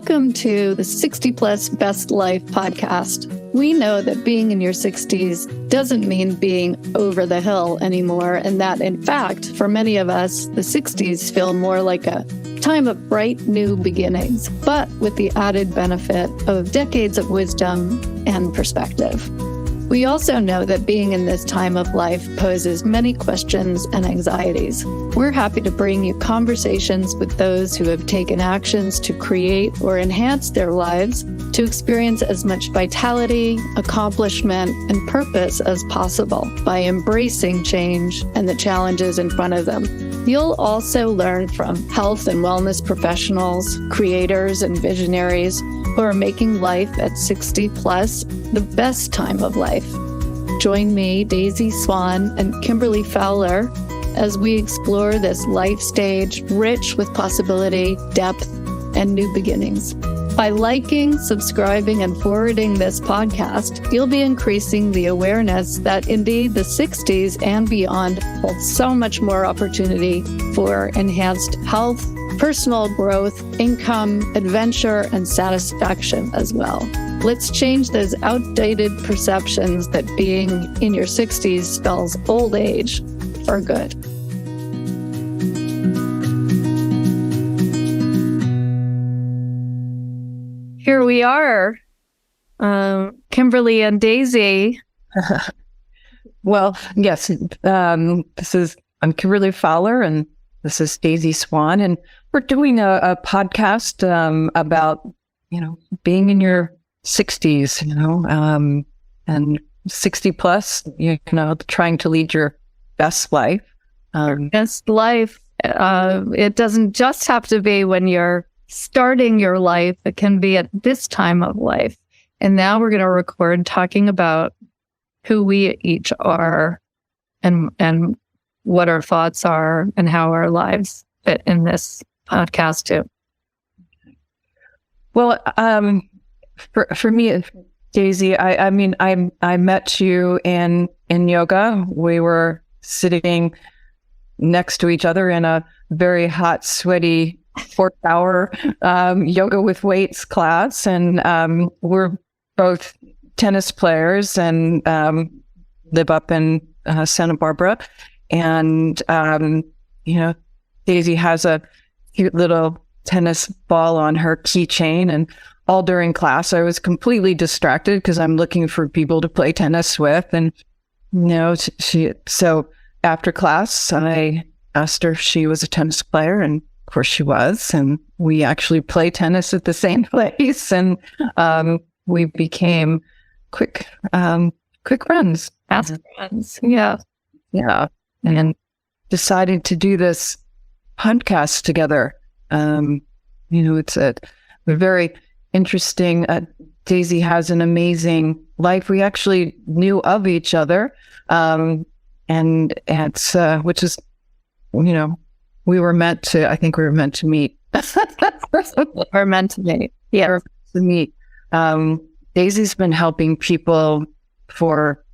Welcome to the 60 Plus Best Life podcast. We know that being in your 60s doesn't mean being over the hill anymore, and that, in fact, for many of us, the 60s feel more like a time of bright new beginnings, but with the added benefit of decades of wisdom and perspective. We also know that being in this time of life poses many questions and anxieties. We're happy to bring you conversations with those who have taken actions to create or enhance their lives to experience as much vitality, accomplishment, and purpose as possible by embracing change and the challenges in front of them. You'll also learn from health and wellness professionals, creators, and visionaries who are making life at 60 plus the best time of life. Join me, Daisy Swan, and Kimberly Fowler as we explore this life stage rich with possibility, depth, and new beginnings. By liking, subscribing, and forwarding this podcast, you'll be increasing the awareness that indeed the 60s and beyond hold so much more opportunity for enhanced health, personal growth, income, adventure, and satisfaction as well. Let's change those outdated perceptions that being in your 60s spells old age for good. Here we are, Kimberly and Daisy. Well, yes, I'm Kimberly Fowler, and this is Daisy Swan, and we're doing a podcast about, being in your 60s, and 60 plus, trying to lead your best life. Best life. It doesn't just have to be when you're starting your life. It can be at this time of life. And now we're going to record talking about who we each are and what our thoughts are and how our lives fit in this podcast too. Well, for me, Daisy, I met you in yoga. We were sitting next to each other in a very hot, sweaty 4-hour yoga with weights class, and we're both tennis players and live up in Santa Barbara. And Daisy has a cute little tennis ball on her keychain, and all during class I was completely distracted because I'm looking for people to play tennis with. And so after class I asked her if she was a tennis player, and of course she was, and we actually play tennis at the same place, and we became quick friends. Fast friends. Yeah. And decided to do this podcast together. It's a very interesting. Daisy has an amazing life. We actually knew of each other, and it's which is, we were meant to. I think we were meant to meet. We're meant to meet. Yeah, we're meant to meet. Daisy's been helping people for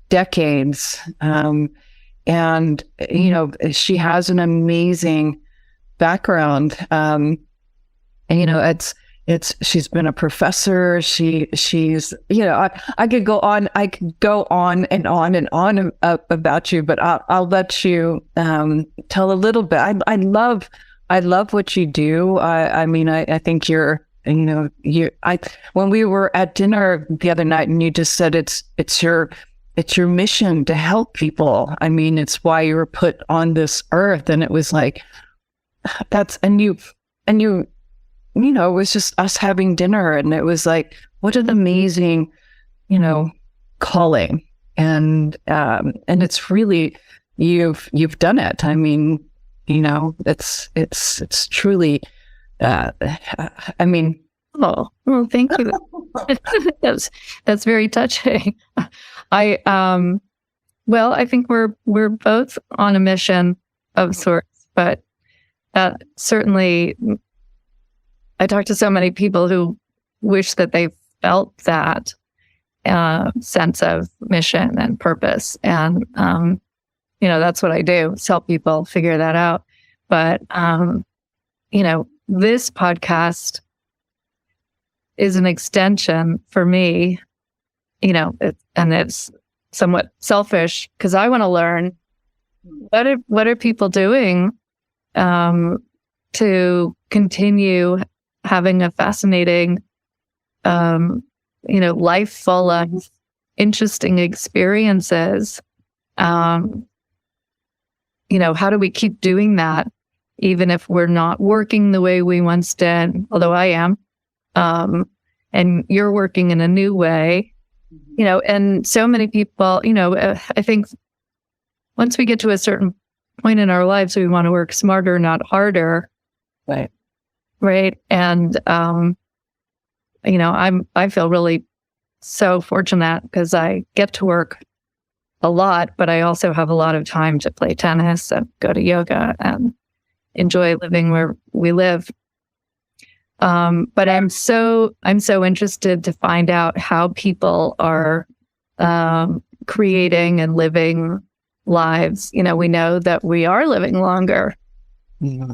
decades, and she has an amazing background. She's been a professor. She's I could go on and on and on about you, but I'll let you tell a little bit. I love what you do. I think you're when we were at dinner the other night, and you just said it's your mission to help people. It's why you were put on this earth. And it was like, it was just us having dinner, and it was like, what an amazing, calling. And it's really, you've done it. It's truly, Oh, well, thank you. That's very touching. I think we're both on a mission of sorts, but certainly I talk to so many people who wish that they felt that sense of mission and purpose. And, that's what I do, is help people figure that out. But, this podcast is an extension for me, and it's somewhat selfish because I want to learn what are people doing to continue having a fascinating, life full of interesting experiences. How do we keep doing that, even if we're not working the way we once did? Although I am, and you're working in a new way, and so many people, I think once we get to a certain point in our lives, we want to work smarter, not harder. Right. Right. And, I feel really so fortunate because I get to work a lot, but I also have a lot of time to play tennis and go to yoga and enjoy living where we live. But I'm so interested to find out how people are creating and living lives. We know that we are living longer. Yeah.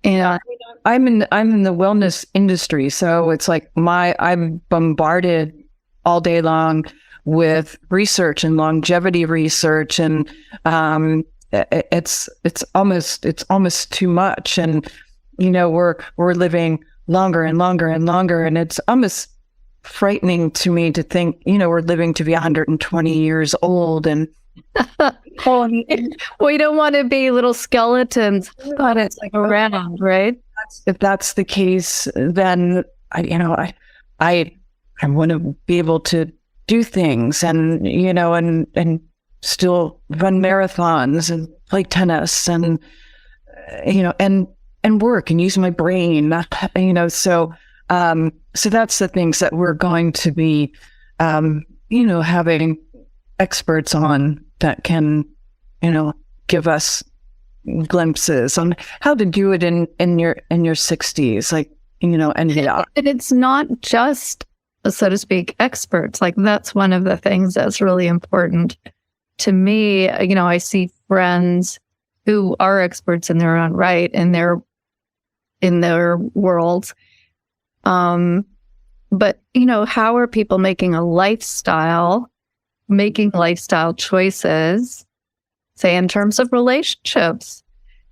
And I'm in the wellness industry, so it's like I'm bombarded all day long with research and longevity research, and it's almost too much. And we're living longer and longer and longer, and it's almost frightening to me to think we're living to be 120 years old, and we don't want to be little skeletons around, right? If that's the case, then I want to be able to do things and and still run marathons and play tennis and and work and use my brain. So that's the things that we're going to be having experts on that can give us glimpses on how to do it in your 60s, and it's not just, so to speak, experts. That's one of the things that's really important to me. I see friends who are experts in their own right, in their worlds, but how are people making lifestyle choices, say in terms of relationships,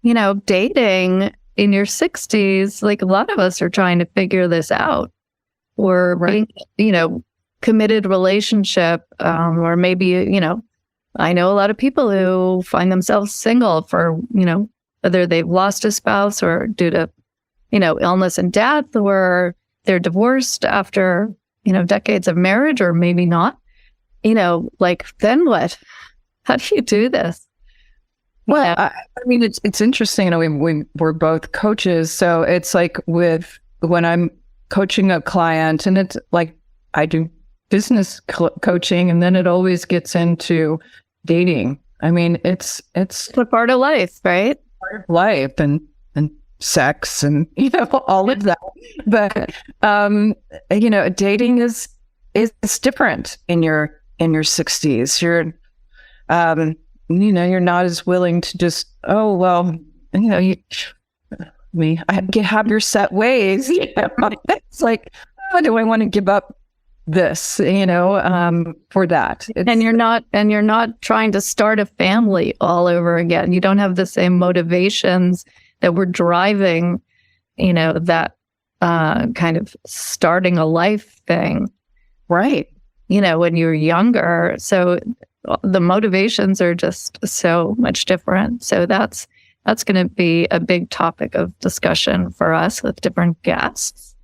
dating in your 60s, a lot of us are trying to figure this out, or right. Committed relationship, or maybe, I know a lot of people who find themselves single for, whether they've lost a spouse or due to, illness and death, or they're divorced after, decades of marriage, or maybe not. Then what? How do you do this? Well, I mean, it's interesting. We're both coaches, so it's like when I'm coaching a client, and it's like I do business coaching, and then it always gets into dating. I mean, it's a part of life, right? Part of life and sex and all of that. But dating is different in your 60s. You're you're not as willing to just, I have your set ways. It's like, do I want to give up this, for that? And you're not trying to start a family all over again. You don't have the same motivations that were driving, that kind of starting a life thing. Right. When you were younger. So the motivations are just so much different. So that's going to be a big topic of discussion for us with different guests.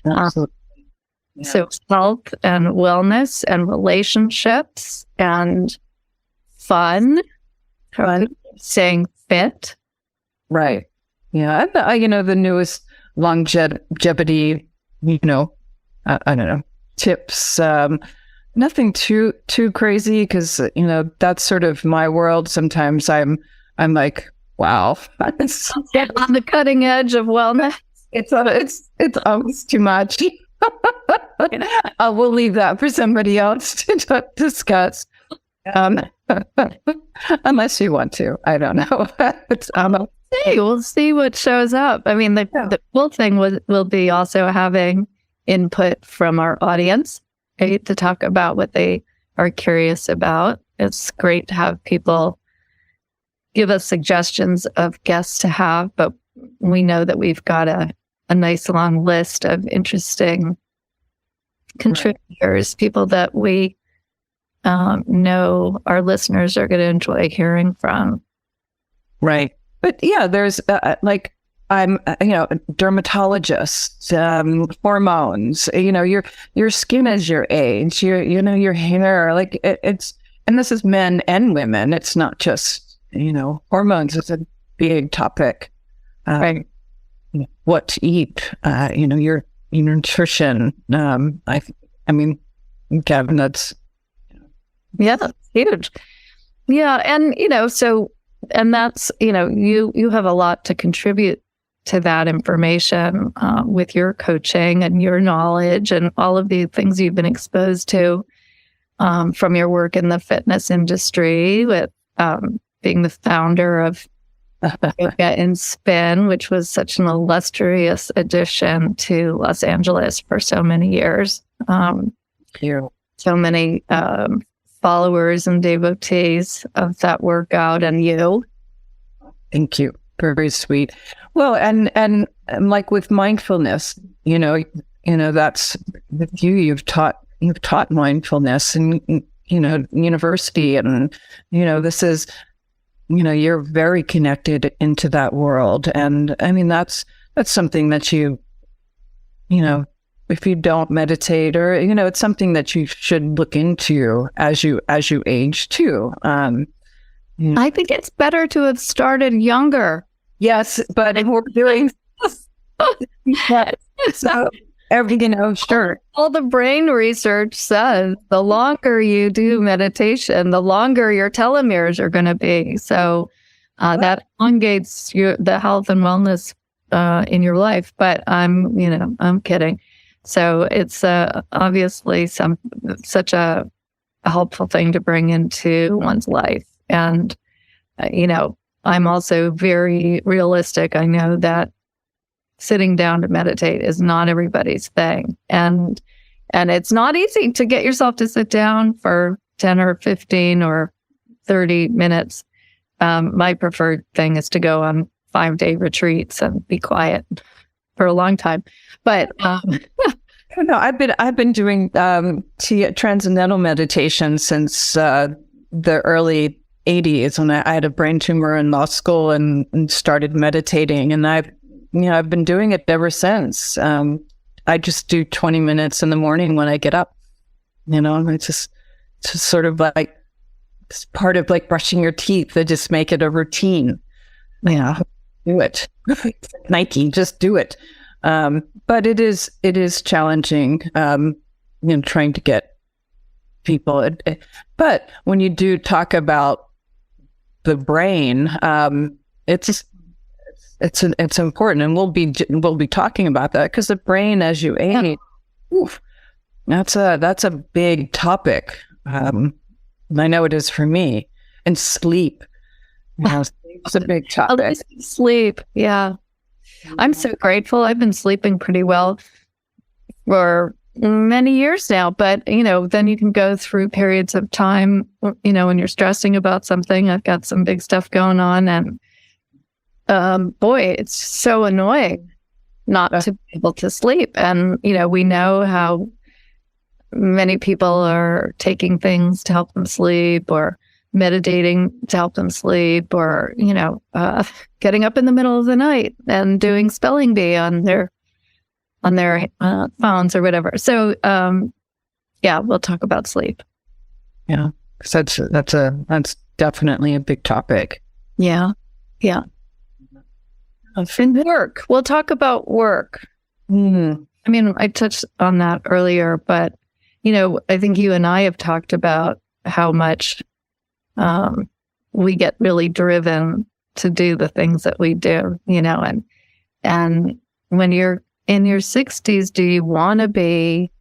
Absolutely. So health and wellness and relationships and fun, staying fit. Right. Yeah. And the newest longevity, I don't know, tips, nothing too crazy, because that's sort of my world. Sometimes I'm like, wow, on the cutting edge of wellness. It's almost too much. We'll leave that for somebody else to discuss, unless you want to. I don't know. We'll see what shows up. I mean, the cool thing will be also having input from our audience, right, to talk about what they are curious about. It's great to have people give us suggestions of guests to have, but we know that we've got a nice long list of interesting contributors, people that we know our listeners are going to enjoy hearing from. Right. But yeah, there's I'm, dermatologists, hormones, your skin is your age, your hair, it's, and this is men and women. It's not just, hormones is a big topic. Right. What to eat, your nutrition. I mean, Gavin, that's. Yeah, that's huge. Yeah. And, and that's, you have a lot to contribute to that information with your coaching and your knowledge and all of the things you've been exposed to from your work in the fitness industry, with being the founder of Yoga and Spin, which was such an illustrious addition to Los Angeles for so many years. So many followers and devotees of that workout, and you. Thank you. Very sweet. Well, and like with mindfulness, that's with you. You've taught mindfulness in university, and this is you're very connected into that world, and I mean that's something that you if you don't meditate, or it's something that you should look into as you age too. I think it's better to have started younger. Yes, but we're doing so sure. All the brain research says the longer you do meditation, the longer your telomeres are going to be. So that elongates the health and wellness in your life. But I'm kidding. So it's obviously such a helpful thing to bring into one's life. And, I'm also very realistic. I know that sitting down to meditate is not everybody's thing. And it's not easy to get yourself to sit down for 10 or 15 or 30 minutes. My preferred thing is to go on 5-day retreats and be quiet for a long time. But no, I've been doing transcendental meditation since the early 80s, when I had a brain tumor in law school and started meditating, and I've been doing it ever since. I just do 20 minutes in the morning when I get up. It's just sort of like it's part of like brushing your teeth. They just make it a routine. Yeah, do it. Nike, just do it. But it is challenging. Trying to get people. But when you do talk about the brain, it's important, and we'll be talking about that, because the brain as you age, that's a big topic. I know it is for me. And sleep, it's a big topic. Sleep, yeah. I'm so grateful. I've been sleeping pretty well for many years now, but then you can go through periods of time, when you're stressing about something. I've got some big stuff going on, and boy, it's so annoying not to be able to sleep. And we know how many people are taking things to help them sleep, or meditating to help them sleep, or getting up in the middle of the night and doing spelling bee on their phones or whatever. So, we'll talk about sleep. Yeah, because that's definitely a big topic. Yeah. And work. We'll talk about work. Mm. I mean, I touched on that earlier, but I think you and I have talked about how much we get really driven to do the things that we do. And when you're in your 60s, do you want to be?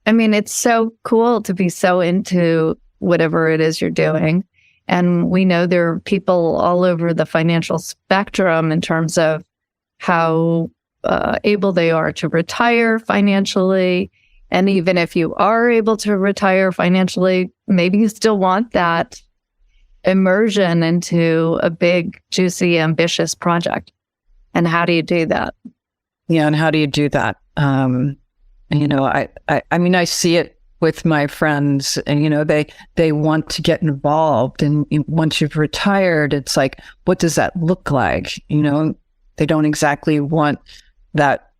I mean, it's so cool to be so into whatever it is you're doing. And we know there are people all over the financial spectrum in terms of how able they are to retire financially. And even if you are able to retire financially, maybe you still want that immersion into a big, juicy, ambitious project. And how do you do that? Yeah, and how do you do that? I mean, I see it with my friends, and they want to get involved, and once you've retired, it's like, what does that look like? They don't exactly want that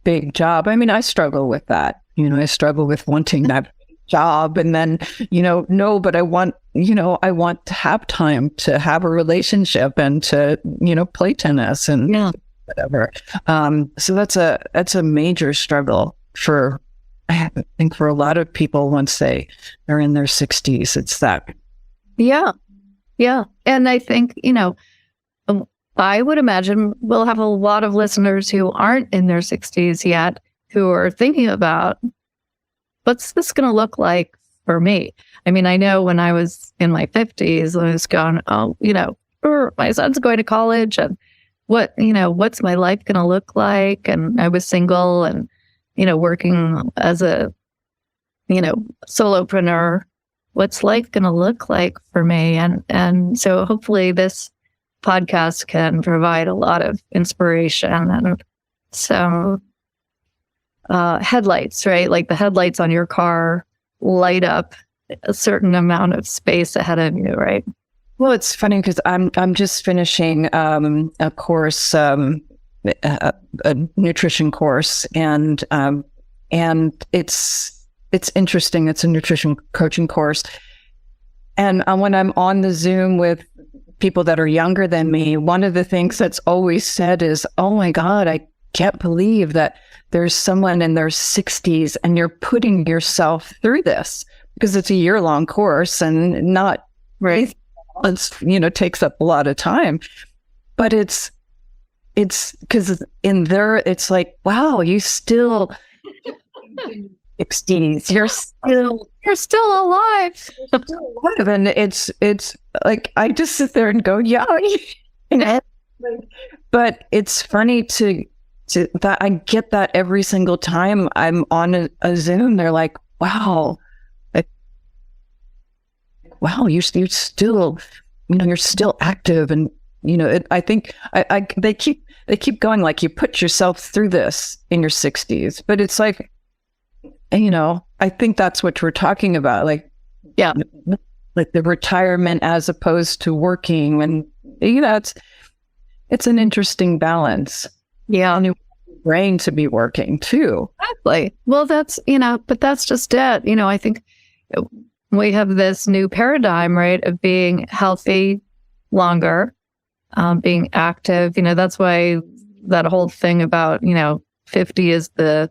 big job. I mean, I struggle with that. I struggle with wanting that job, and then no, but I want to have time to have a relationship and to play tennis and whatever. So that's a major struggle I think for a lot of people once they are in their 60s. It's that. Yeah. And I think, I would imagine we'll have a lot of listeners who aren't in their 60s yet, who are thinking about, what's this going to look like for me? I mean, I know when I was in my 50s, I was going, my son's going to college, and what's my life going to look like? And I was single and, working as a, solopreneur. What's life going to look like for me? And so hopefully this podcast can provide a lot of inspiration and some headlights, right? Like the headlights on your car light up a certain amount of space ahead of you, right? Well, it's funny because I'm just finishing a course, a nutrition course, and it's interesting. It's a nutrition coaching course, and when I'm on the Zoom with people that are younger than me, one of the things that's always said is, "Oh my God, I can't believe that there's someone in their 60s and you're putting yourself through this," because it's a year-long course and not right. It's takes up a lot of time, but it's because in there it's like, wow, you still 60s, you're still alive. And it's like, I just sit there and go, yeah. But it's funny to that I get that every single time I'm on a Zoom. They're like, wow, you're still, you're still active. And, I think they keep going, like, you put yourself through this in your 60s, but it's like, I think that's what we're talking about. Like, yeah, like the retirement as opposed to working. And, it's an interesting balance. Yeah. And brain to be working too. Exactly. Well, that's, but that's just it. I think we have this new paradigm, right, of being healthy longer, being active. That's why that whole thing about, 50 is the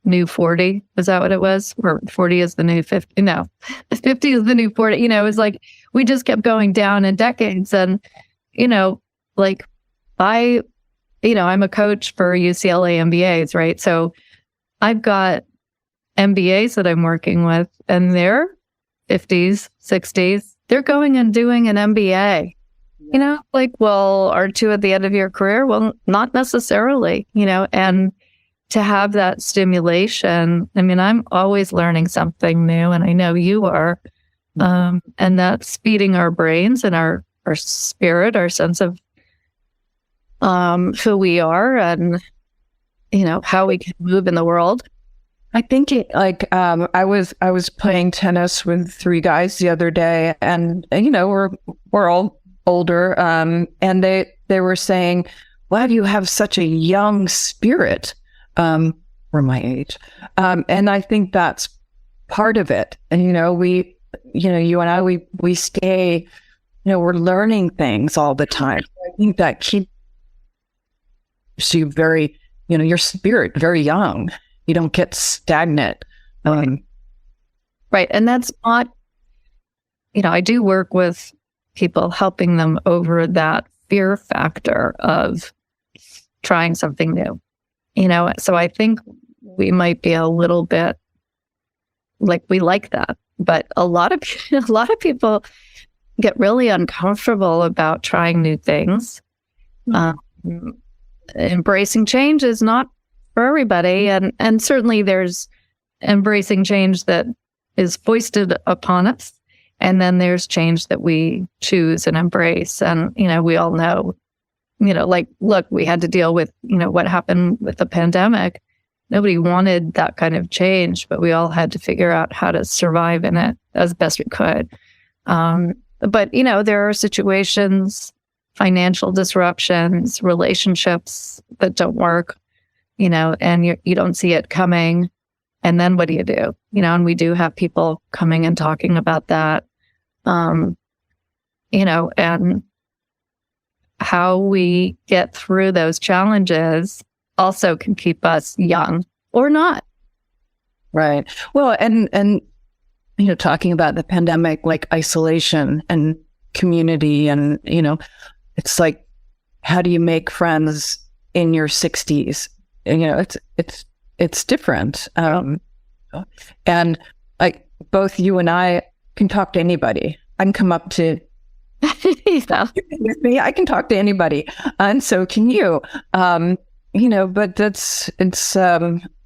new 40. Is that what it was? Or 40 is the new 50? No, 50 is the new 40. It was like, we just kept going down in decades. And, like I'm a coach for UCLA MBAs, right? So I've got MBAs that I'm working with, and they're 50s, 60s. They're going and doing an MBA. Well, aren't you at the end of your career? Well, not necessarily, and to have that stimulation. I mean, I'm always learning something new, and I know you are. And that's feeding our brains and our spirit, our sense of who we are and, how we can move in the world. I think I was playing tennis with 3 guys the other day, and we're all older, and they were saying, "Wow, you have such a young spirit for my age," and I think that's part of it. And we, you and I, we stay, we're learning things all the time. I think that keeps you very, your spirit very young. You don't get stagnant. Right. And that's not, I do work with people, helping them over that fear factor of trying something new. So I think we might be a little bit like, we like that, but a lot of people get really uncomfortable about trying new things. embracing change is not for everybody. And certainly there's embracing change that is foisted upon us. And then there's change that we choose and embrace. And, we all know, look, we had to deal with, what happened with the pandemic. Nobody wanted that kind of change, but we all had to figure out how to survive in it as best we could. But, there are situations, financial disruptions, relationships that don't work, and you don't see it coming. And then what do you do? And we do have people coming and talking about that, and how we get through those challenges also can keep us young or not. Right. Well, and talking about the pandemic, like isolation and community, and it's like, how do you make friends in your 60s? And, it's different. And like both you and I can talk to anybody. I can come up to me. I can talk to anybody, and so can you. But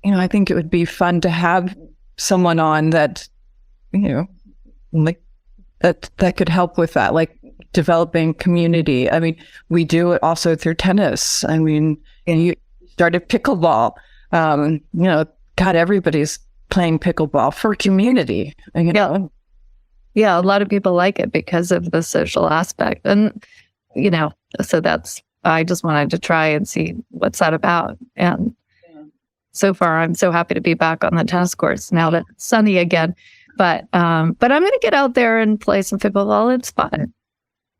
I think it would be fun to have someone on that, like that could help with that, like developing community. I mean, we do it also through tennis. I mean, you started pickleball. God, everybody's playing pickleball for community. Yeah, a lot of people like it because of the social aspect. And, so I just wanted to try and see what's that about. And so far, I'm so happy to be back on the tennis courts now that it's sunny again. But I'm going to get out there and play some pickleball. It's fun.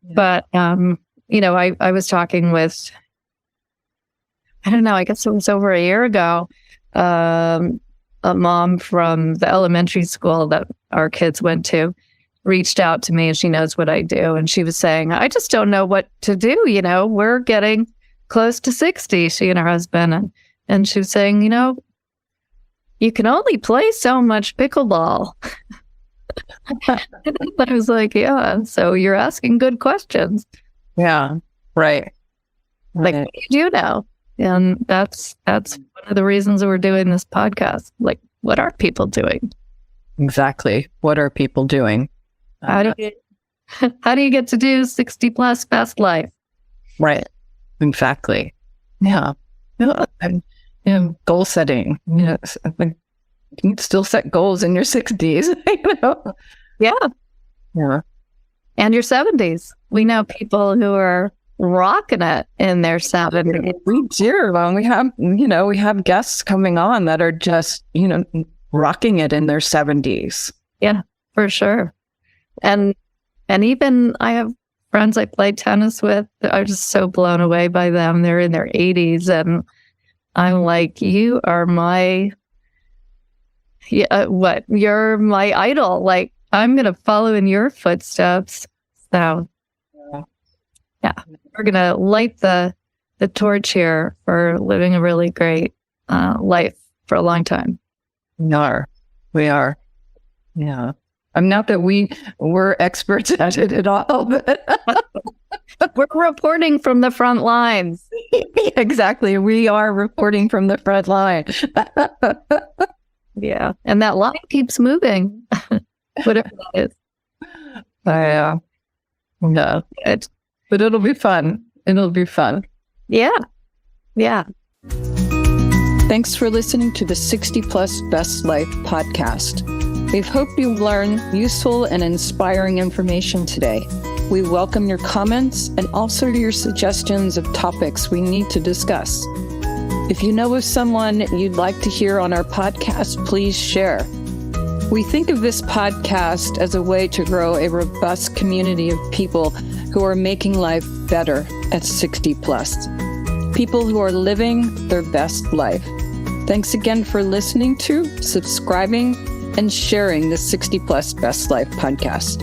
Yeah. But, I was talking with, I don't know, I guess it was over a year ago, a mom from the elementary school that our kids went to reached out to me, and she knows what I do. And she was saying, I just don't know what to do. We're getting close to 60, she and her husband. And she was saying, you can only play so much pickleball. I was like, yeah, so you're asking good questions. Yeah, right. Like, what do you do now? And that's one of the reasons we're doing this podcast. Like, what are people doing? Exactly. What are people doing? How do you get to do 60 plus best life? Right. Exactly. Yeah. And goal setting. You can still set goals in your 60s. Yeah. Yeah. And your 70s. We know people who are rocking it in their 70s. We do. Well, we have guests coming on that are just, rocking it in their 70s. Yeah, for sure. And even I have friends I play tennis with. I'm just so blown away by them. They're in their 80s, and I'm like, you are my, you're my idol. Like, I'm going to follow in your footsteps. So, yeah, we're going to light the torch here for living a really great life for a long time. We are. Yeah. Not that we're experts at it at all, but we're reporting from the front lines. Exactly. We are reporting from the front line. Yeah. And that line keeps moving. Whatever that is. Yeah. But it'll be fun. It'll be fun. Yeah. Yeah. Thanks for listening to the 60 Plus Best Life podcast. We hope you learned useful and inspiring information today. We welcome your comments and also your suggestions of topics we need to discuss. If you know of someone you'd like to hear on our podcast, please share. We think of this podcast as a way to grow a robust community of people who are making life better at 60 plus. People who are living their best life. Thanks again for listening to, subscribing, and sharing the 60 Plus Best Life podcast.